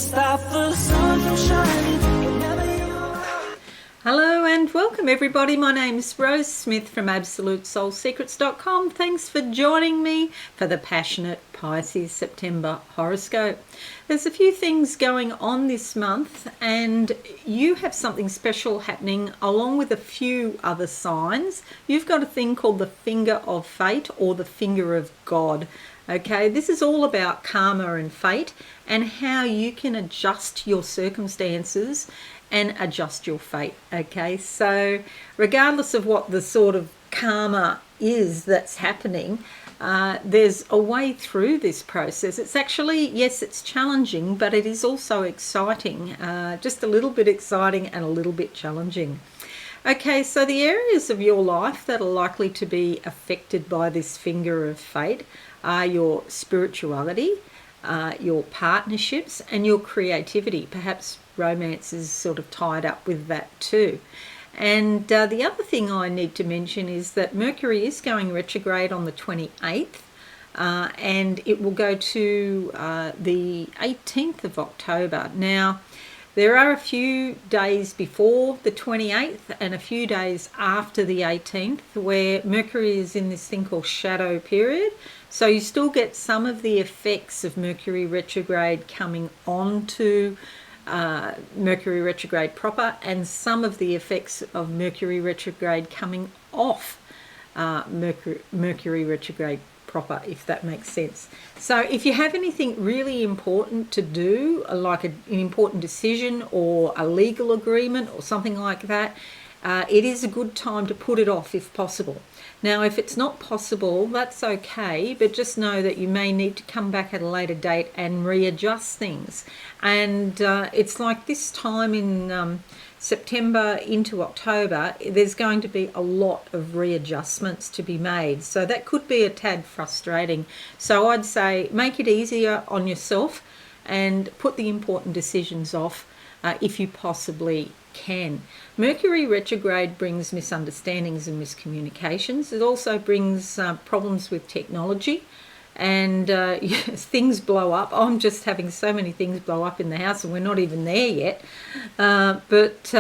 stop the sun from shining whenever you're around. Hello and welcome everybody. My name's Rose Smith from AbsoluteSoulSecrets.com. Thanks for joining me for the Passionate Pisces September Horoscope. There's a few things going on this month and you have something special happening along with a few other signs. You've got a thing called the Finger of Fate or the Finger of God. Okay, this is all about karma and fate and how you can adjust your circumstances and adjust your fate. Okay, so regardless of what the sort of karma is that's happening, there's a way through this process. It's actually, yes, it's challenging, but it is also exciting, just a little bit exciting and a little bit challenging. Okay, so the areas of your life that are likely to be affected by this finger of fate are your spirituality, your partnerships and your creativity. Perhaps romance is sort of tied up with that too. And the other thing I need to mention is that Mercury is going retrograde on the 28th and it will go to the 18th of October. Now, there are a few days before the 28th and a few days after the 18th where Mercury is in this thing called shadow period. So you still get some of the effects of Mercury retrograde coming on to Mercury retrograde proper and some of the effects of Mercury retrograde coming off Mercury retrograde proper, if that makes sense. So if you have anything really important to do, like an important decision or a legal agreement or something like that, it is a good time to put it off if possible. Now, if it's not possible, that's okay, but just know that you may need to come back at a later date and readjust things. And it's like this time in September into October, there's going to be a lot of readjustments to be made. So that could be a tad frustrating. So I'd say make it easier on yourself and put the important decisions off if you possibly can. Mercury retrograde brings misunderstandings and miscommunications. It also brings problems with technology and things blow up. I'm just having so many things blow up in the house and we're not even there yet. But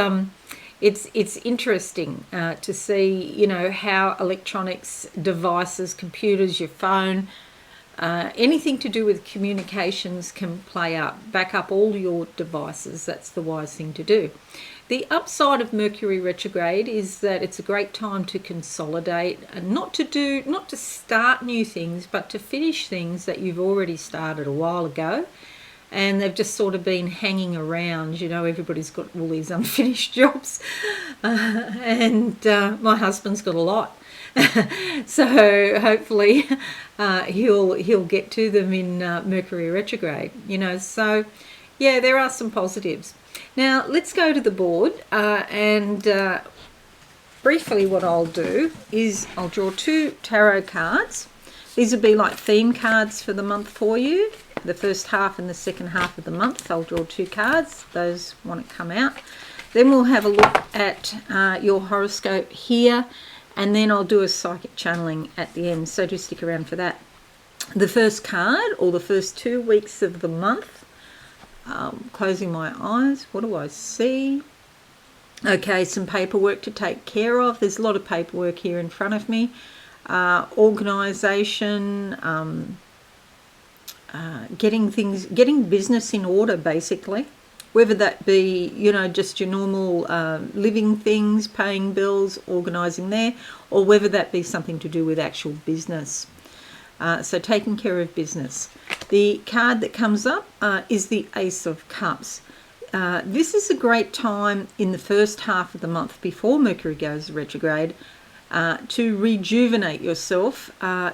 it's interesting to see, you know, how electronics devices, computers, your phone, anything to do with communications can play up. Back up all your devices. That's the wise thing to do. The upside of Mercury retrograde is that it's a great time to consolidate and not to start new things, but to finish things that you've already started a while ago and they've just sort of been hanging around. You know, everybody's got all these unfinished jobs and my husband's got a lot. So hopefully he'll get to them in Mercury retrograde, you know. So yeah, there are some positives. Now let's go to the board and briefly what I'll do is I'll draw two tarot cards. These will be like theme cards for the month for you. The first half and the second half of the month I'll draw two cards. Those want to come out. Then we'll have a look at your horoscope here and then I'll do a psychic channeling at the end, so just stick around for that. The first card, or the first 2 weeks of the month, closing my eyes, what do I see? Okay, some paperwork to take care of. There's a lot of paperwork here in front of me. Organisation, getting business in order, basically. Whether that be, you know, just your normal living things, paying bills, organising there, or whether that be something to do with actual business. So taking care of business. The card that comes up is the Ace of Cups. This is a great time in the first half of the month before Mercury goes retrograde to rejuvenate yourself,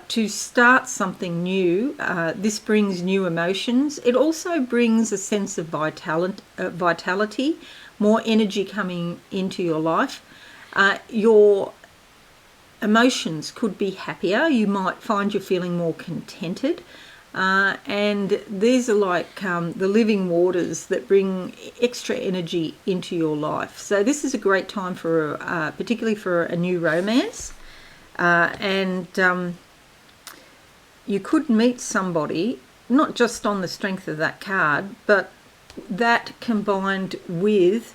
to start something new. This brings new emotions. It also brings a sense of vitality, more energy coming into your life. Your emotions could be happier. You might find you're feeling more contented. And these are like the living waters that bring extra energy into your life. So this is a great time for, particularly for a new romance. And you could meet somebody, not just on the strength of that card, but that combined with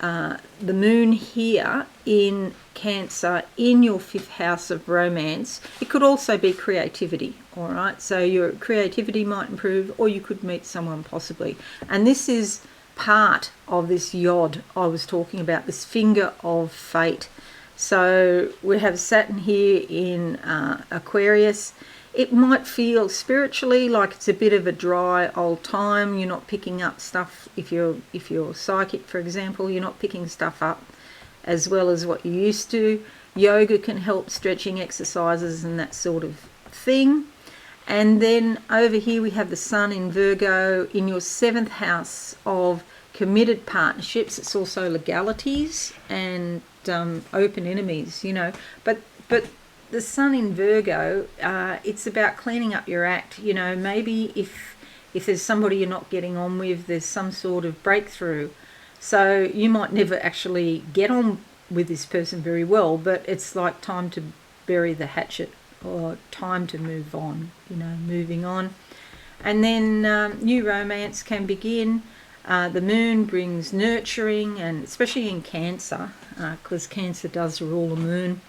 the moon here in Cancer in your 5th house of romance. It could also be creativity, all right? So your creativity might improve, or you could meet someone possibly. And this is part of this yod I was talking about, this finger of fate. So we have Saturn here in Aquarius. It might feel spiritually like it's a bit of a dry old time. You're not picking up stuff. If you're psychic, for example, you're not picking stuff up as well as what you used to. Yoga can help, stretching exercises and that sort of thing. And then over here we have the Sun in Virgo in your 7th house of committed partnerships. It's also legalities and open enemies, you know. But the Sun in Virgo, it's about cleaning up your act. You know, maybe if there's somebody you're not getting on with, there's some sort of breakthrough. So you might never actually get on with this person very well, but it's like time to bury the hatchet, or time to move on, you know, moving on. And then new romance can begin. The moon brings nurturing, and especially in Cancer, because Cancer does rule the moon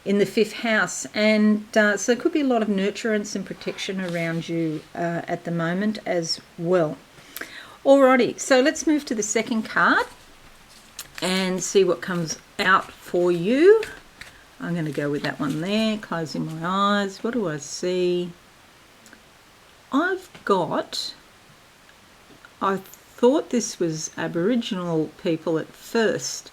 in the 5th house. And so there could be a lot of nurturance and protection around you at the moment as well. Alrighty, so let's move to the second card and see what comes out for you. I'm going to go with that one there, closing my eyes. What do I see? I thought this was Aboriginal people at first.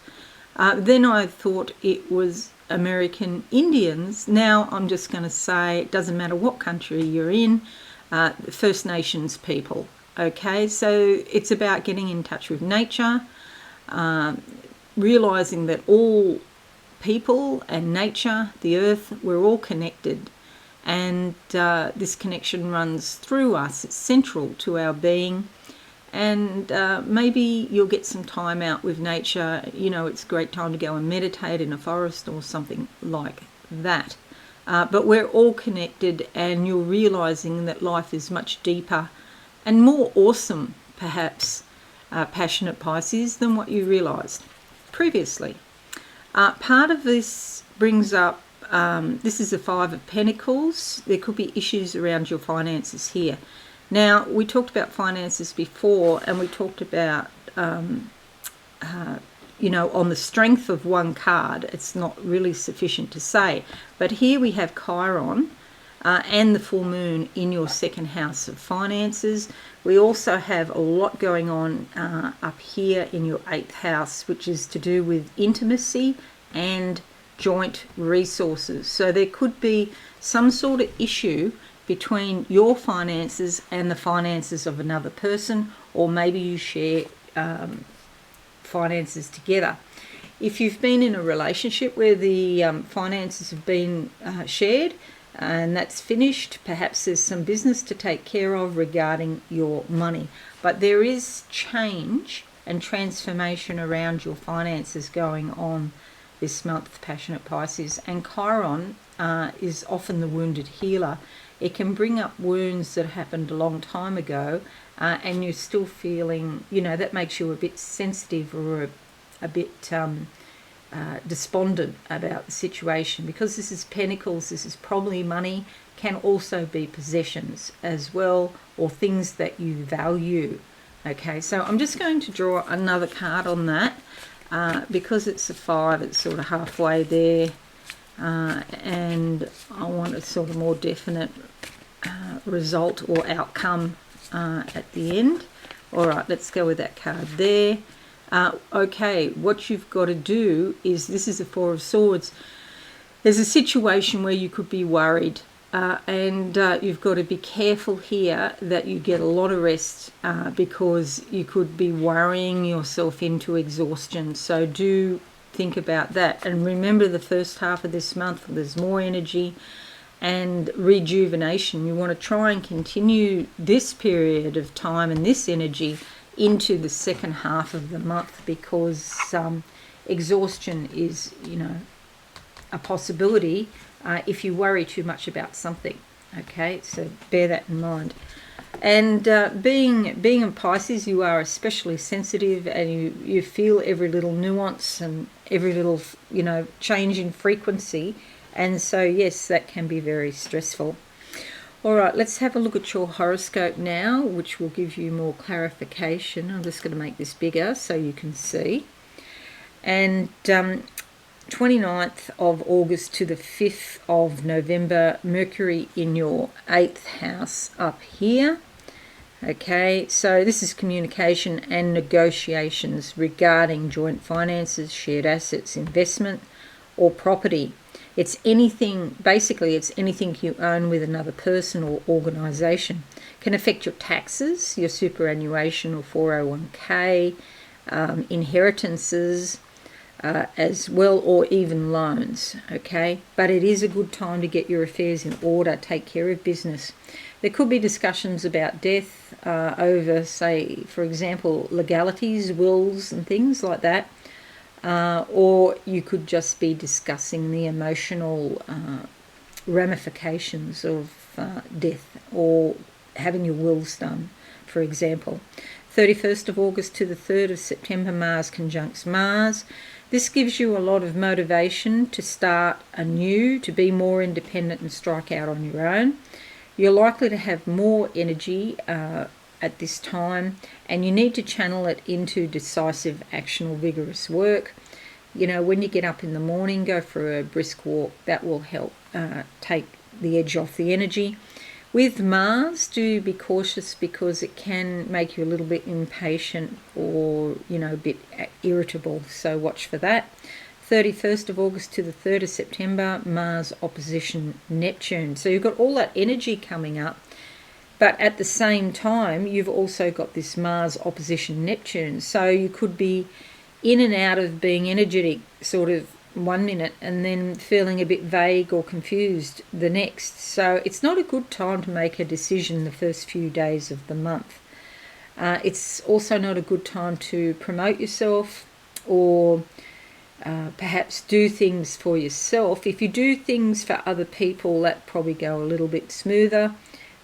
Then I thought it was American Indians. Now I'm just going to say it doesn't matter what country you're in, First Nations people. Okay, so it's about getting in touch with nature, realising that all people and nature, the earth, we're all connected, and this connection runs through us. It's central to our being. And maybe you'll get some time out with nature. You know, it's a great time to go and meditate in a forest or something like that. But we're all connected, and you're realising that life is much deeper and more awesome, perhaps, passionate Pisces, than what you realised previously. Part of this brings up, this is a 5 of Pentacles. There could be issues around your finances here. Now, we talked about finances before, and we talked about, you know, on the strength of one card, it's not really sufficient to say. But here we have Chiron and the full moon in your 2nd house of finances. We also have a lot going on up here in your 8th house, which is to do with intimacy and joint resources. So there could be some sort of issue between your finances and the finances of another person, or maybe you share finances together. If you've been in a relationship where the finances have been shared and that's finished, perhaps there's some business to take care of regarding your money. But there is change and transformation around your finances going on this month, passionate Pisces. And Chiron is often the wounded healer. It can bring up wounds that happened a long time ago, and you're still feeling, you know, that makes you a bit sensitive or a bit despondent about the situation. Because this is Pentacles, this is probably money, can also be possessions as well, or things that you value. Okay, so I'm just going to draw another card on that, because it's a 5, it's sort of halfway there. And I want a sort of more definite result or outcome at the end. All right, let's go with that card there. Okay, what you've got to do is, this is the 4 of Swords. There's a situation where you could be worried, and you've got to be careful here that you get a lot of rest, because you could be worrying yourself into exhaustion. So do think about that, and remember the first half of this month there's more energy and rejuvenation. You want to try and continue this period of time and this energy into the second half of the month, because exhaustion is, you know, a possibility if you worry too much about something. Okay, so bear that in mind. And being a Pisces, you are especially sensitive, and you feel every little nuance and every little change in frequency, and so yes, that can be very stressful. All right, let's have a look at your horoscope now, which will give you more clarification. I'm just going to make this bigger so you can see. And 29th of August to the 5th of November, Mercury in your 8th house up here. Okay, so this is communication and negotiations regarding joint finances, shared assets, investment, or property. It's anything, basically it's anything you own with another person or organisation. Can affect your taxes, your superannuation or 401k, inheritances, as well, or even loans. Okay, but it is a good time to get your affairs in order, take care of business. There could be discussions about death over, say, for example, legalities, wills and things like that. Or you could just be discussing the emotional ramifications of death, or having your wills done, for example. 31st of August to the 3rd of September, Mars conjuncts Mars. This gives you a lot of motivation to start anew, to be more independent and strike out on your own. You're likely to have more energy at this time, and you need to channel it into decisive action or vigorous work. When you get up in the morning, go for a brisk walk. That will help take the edge off the energy. With Mars, do be cautious because it can make you a little bit impatient or, a bit irritable. So watch for that. 31st of August to the 3rd of September, Mars opposition Neptune. So you've got all that energy coming up, but at the same time, you've also got this Mars opposition Neptune. So you could be in and out of being energetic sort of 1 minute and then feeling a bit vague or confused the next. So it's not a good time to make a decision the first few days of the month. It's also not a good time to promote yourself or perhaps do things for yourself. If you do things for other people, that probably go a little bit smoother.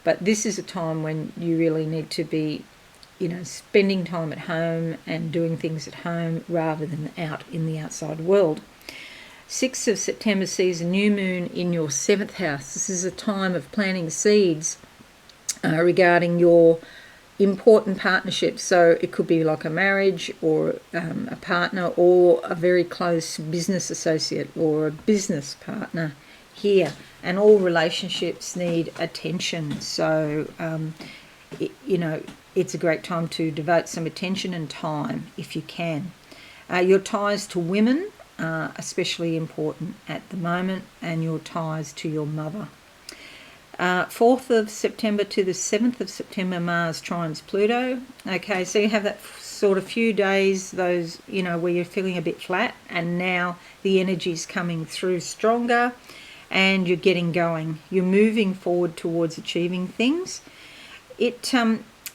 But this is a time when you really need to be, spending time at home and doing things at home rather than out in the outside world. 6th of September sees a new moon in your 7th house. This is a time of planting seeds regarding your important partnerships. So it could be like a marriage or a partner or a very close business associate or a business partner here. And all relationships need attention. So, it's a great time to devote some attention and time if you can. Your ties to women are especially important at the moment, and your ties to your mother. 4th of September to the 7th of September, Mars trines Pluto. Okay, so you have that sort of few days, those, where you're feeling a bit flat, and now the energy's coming through stronger and you're getting going. You're moving forward towards achieving things. It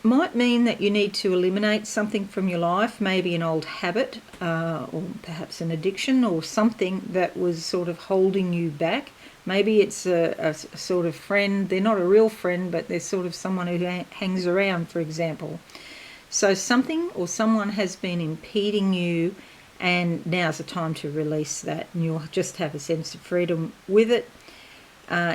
might mean that you need to eliminate something from your life, maybe an old habit or perhaps an addiction or something that was sort of holding you back. Maybe it's a sort of friend. They're not a real friend, but they're sort of someone who hangs around, for example. So something or someone has been impeding you, and now's the time to release that, and you'll just have a sense of freedom with it.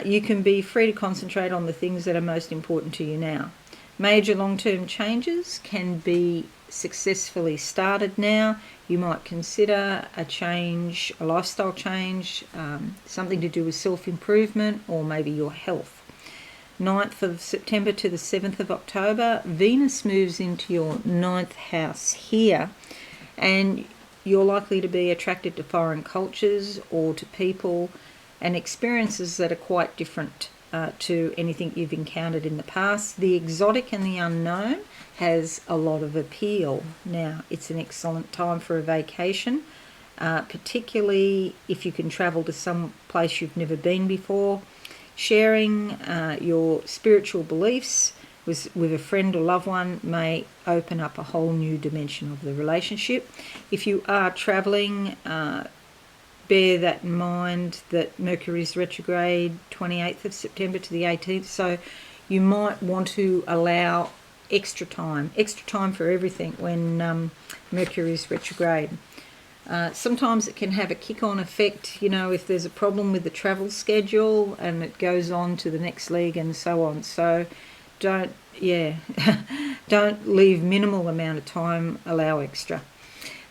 You can be free to concentrate on the things that are most important to you now. Major long-term changes can be successfully started now. You might consider a change, a lifestyle change, something to do with self-improvement or maybe your health. 9th of September to the 7th of October, Venus moves into your 9th house here, and you're likely to be attracted to foreign cultures or to people and experiences that are quite different to anything you've encountered in the past. The exotic and the unknown has a lot of appeal. Now, it's an excellent time for a vacation, particularly if you can travel to some place you've never been before. Sharing your spiritual beliefs with a friend or loved one may open up a whole new dimension of the relationship. If you are travelling, bear that in mind, that Mercury's retrograde 28th of September to the 18th. So you might want to allow extra time for everything when Mercury's retrograde. Sometimes it can have a kick-on effect, if there's a problem with the travel schedule and it goes on to the next leg and so on. So don't don't leave minimal amount of time, allow extra.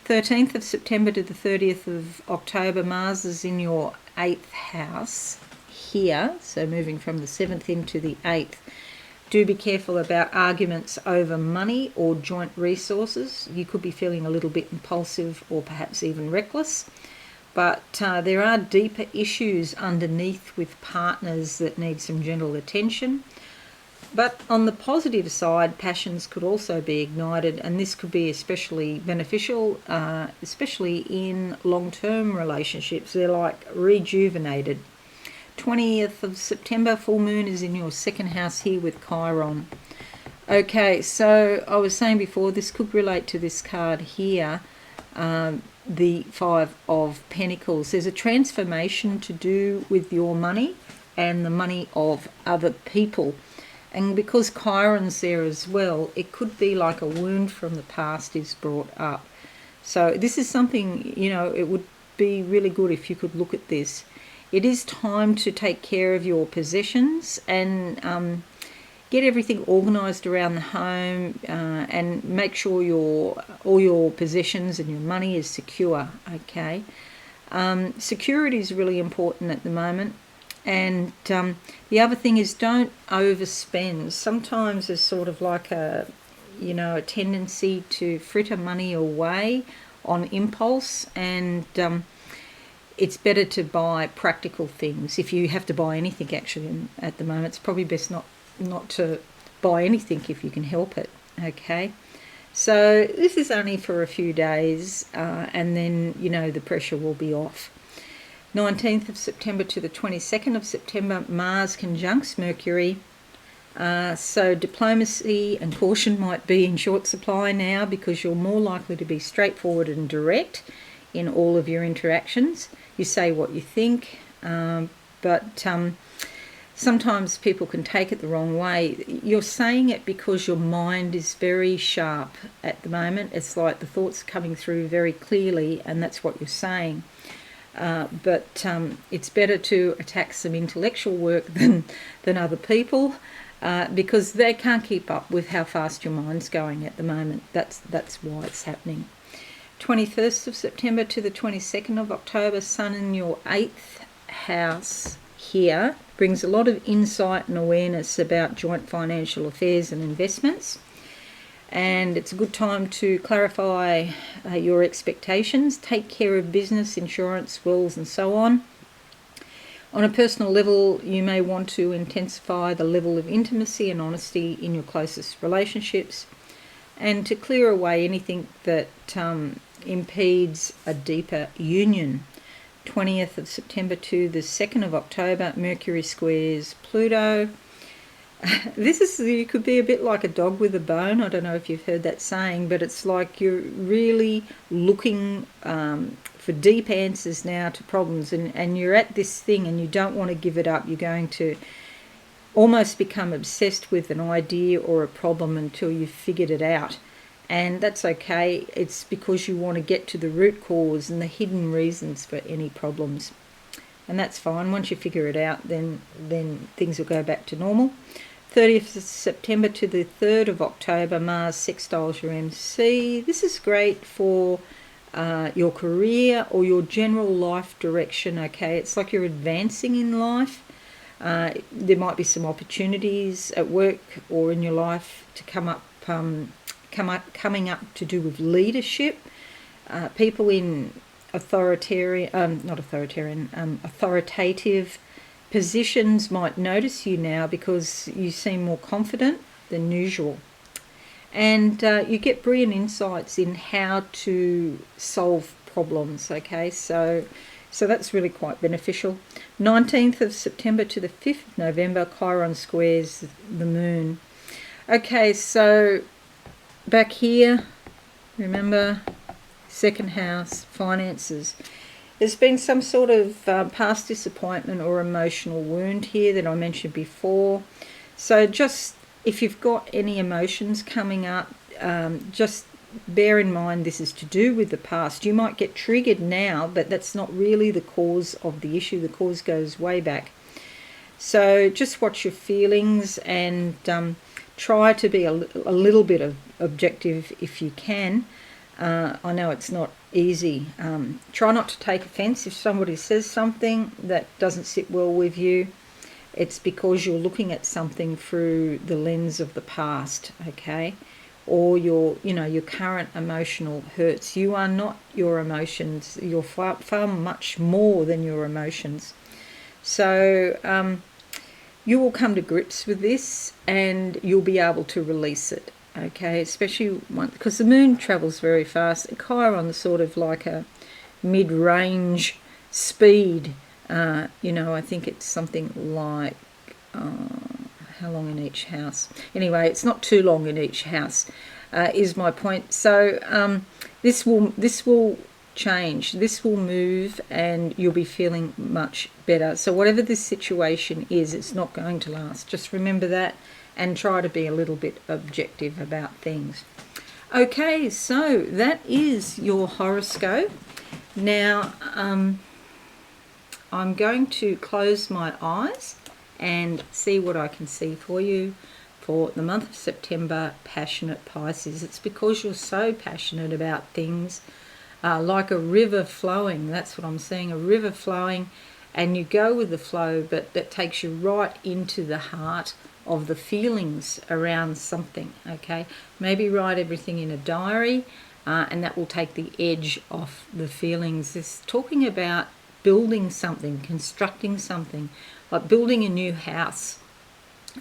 13th of September to the 30th of October, Mars is in your 8th house here, so moving from the 7th into the 8th. Do be careful about arguments over money or joint resources. You could be feeling a little bit impulsive or perhaps even reckless. But there are deeper issues underneath with partners that need some gentle attention. But on the positive side, passions could also be ignited, and this could be especially beneficial, especially in long-term relationships. They're like rejuvenated. 20th of September, full moon is in your second house here with Chiron. Okay, so I was saying before, this could relate to this card here, the Five of Pentacles. There's a transformation to do with your money and the money of other people. And because Chiron's there as well, it could be like a wound from the past is brought up. So this is something, it would be really good if you could look at this. It is time to take care of your possessions and get everything organised around the home and make sure all your possessions and your money is secure, okay? Security is really important at the moment. And the other thing is, don't overspend. Sometimes there's sort of like a tendency to fritter money away on impulse, and it's better to buy practical things. If you have to buy anything, actually, at the moment, it's probably best not to buy anything if you can help it, okay? So this is only for a few days, and then, the pressure will be off. 19th of September to the 22nd of September, Mars conjuncts Mercury. So diplomacy and caution might be in short supply now, because you're more likely to be straightforward and direct in all of your interactions. You say what you think, but sometimes people can take it the wrong way. You're saying it because your mind is very sharp at the moment. It's like the thoughts are coming through very clearly, and that's what you're saying. But it's better to attack some intellectual work than other people, because they can't keep up with how fast your mind's going at the moment. That's why it's happening. 21st of September to the 22nd of October, Sun in your 8th house here brings a lot of insight and awareness about joint financial affairs and investments. And it's a good time to clarify your expectations, take care of business, insurance, wills, and so on. On a personal level, you may want to intensify the level of intimacy and honesty in your closest relationships, and to clear away anything that impedes a deeper union. 20th of September to the 2nd of October, Mercury squares Pluto. You could be a bit like a dog with a bone. I don't know if you've heard that saying, but it's like you're really looking for deep answers now to problems, and you're at this thing and you don't want to give it up. You're going to almost become obsessed with an idea or a problem until you've figured it out. And that's okay. It's because you want to get to the root cause and the hidden reasons for any problems. And that's fine. Once you figure it out, then things will go back to normal. 30th of September to the 3rd of October, Mars sextiles your MC. This is great for your career or your general life direction, okay? It's like you're advancing in life. There might be some opportunities at work or in your life to coming up to do with leadership. People in authoritative positions might notice you now because you seem more confident than usual. And you get brilliant insights in how to solve problems, okay? So that's really quite beneficial. 19th of September to the 5th of November, Chiron squares the moon. Okay, so back here, remember, second house, finances. There's been some sort of past disappointment or emotional wound here that I mentioned before. So just if you've got any emotions coming up, just bear in mind this is to do with the past. You might get triggered now, but that's not really the cause of the issue. The cause goes way back. So just watch your feelings and try to be a little bit objective if you can. I know it's not easy. Try not to take offence if somebody says something that doesn't sit well with you. It's because you're looking at something through the lens of the past, okay? Or your current emotional hurts. You are not your emotions. You're far much more than your emotions. So you will come to grips with this and you'll be able to release it, okay? Especially because the moon travels very fast. Chiron's sort of like a mid-range speed. I think it's something like how long in each house? Anyway, it's not too long in each house, is my point. So this will change. This will move, and you'll be feeling much better. So whatever this situation is, it's not going to last. Just remember that, and try to be a little bit objective about things. Okay, so that is your horoscope. Now, I'm going to close my eyes and see what I can see for you for the month of September, passionate Pisces. It's because you're so passionate about things, like a river flowing. That's what I'm seeing, a river flowing, and you go with the flow, but that takes you right into the heart of the feelings around something, okay? Maybe write everything in a diary, and that will take the edge off the feelings. It's talking about building something, constructing something, like building a new house.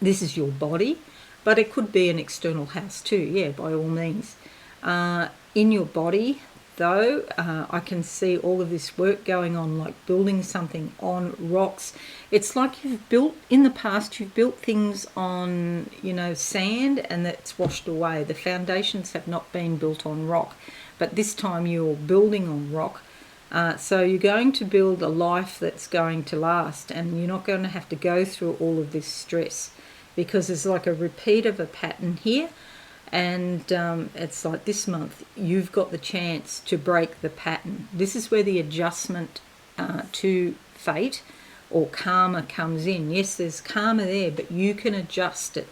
This is your body, but it could be an external house too, yeah, by all means. In your body, though, I can see all of this work going on, like building something on rocks. It's like in the past, you've built things on, sand, and that's washed away. The foundations have not been built on rock, but this time you're building on rock. So you're going to build a life that's going to last, and you're not going to have to go through all of this stress, because there's like a repeat of a pattern here. And it's like this month, you've got the chance to break the pattern. This is where the adjustment to fate or karma comes in. Yes, there's karma there, but you can adjust it.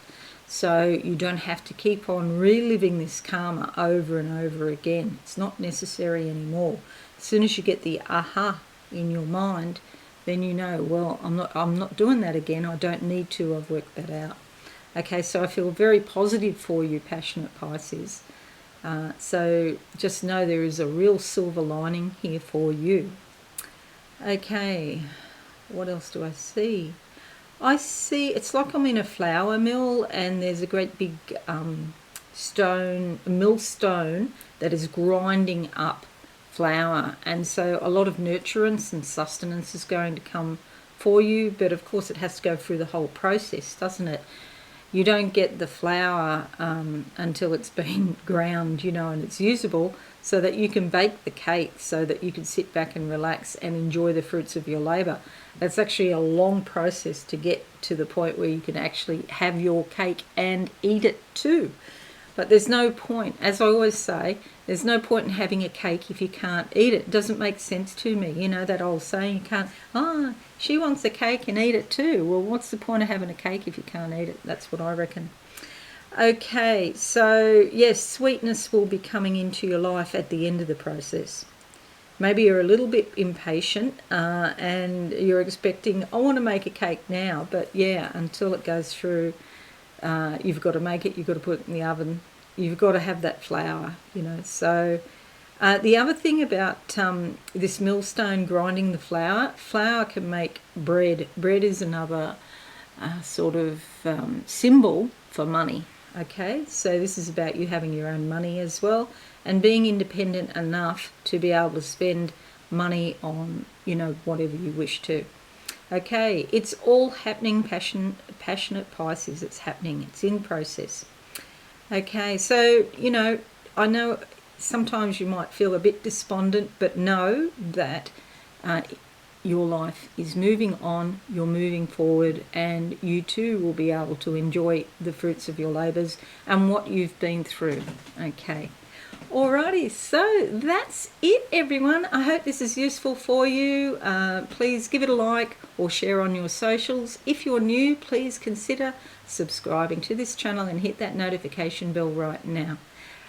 So you don't have to keep on reliving this karma over and over again. It's not necessary anymore. As soon as you get the aha in your mind, then you know, well, I'm not doing that again. I don't need to. I've worked that out. Okay, so I feel very positive for you, passionate Pisces. So just know there is a real silver lining here for you. Okay, what else do I see? I see, it's like I'm in a flour mill, and there's a great big millstone that is grinding up flour. And so a lot of nurturance and sustenance is going to come for you, but of course it has to go through the whole process, doesn't it? You don't get the flour until it's been ground, and it's usable, so that you can bake the cake, so that you can sit back and relax and enjoy the fruits of your labour. It's actually a long process to get to the point where you can actually have your cake and eat it too. But there's no point, as I always say, there's no point in having a cake if you can't eat it. It doesn't make sense to me. That old saying, you can't, she wants a cake and eat it too. Well, what's the point of having a cake if you can't eat it? That's what I reckon. Okay, so yes, sweetness will be coming into your life at the end of the process. Maybe you're a little bit impatient and you're expecting, I want to make a cake now, but yeah, until it goes through, you've got to make it, you've got to put it in the oven, you've got to have that flour, So the other thing about this millstone grinding the flour can make bread. Bread is another sort of symbol for money. Okay, so this is about you having your own money as well, and being independent enough to be able to spend money on, whatever you wish to. Okay, it's all happening, passionate Pisces. It's happening. It's in process. Okay, so, I know sometimes you might feel a bit despondent, but know that your life is moving on, you're moving forward, and you too will be able to enjoy the fruits of your labours and what you've been through. Okay. Alrighty, so that's it, everyone. I hope this is useful for you. Please give it a like or share on your socials. If you're new, please consider subscribing to this channel and hit that notification bell right now.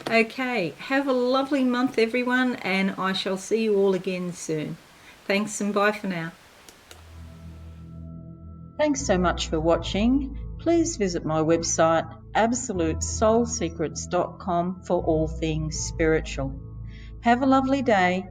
Okay, have a lovely month, everyone, and I shall see you all again soon. Thanks and bye for now. Thanks so much for watching. Please visit my website absolutesoulsecrets.com for all things spiritual. Have a lovely day.